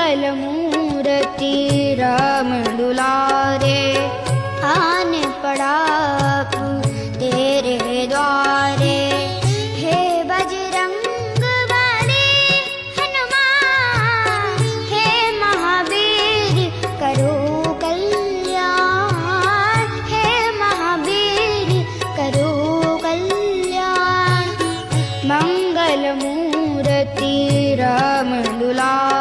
मूर्ति राम दुलारे, आने पड़ा तेरे द्वारे। हे बजरंग बली हनुमान, हे महावीर करो कल्याण, हे महावीर करो कल्याण। मंगल मूर्ति राम दुलारे,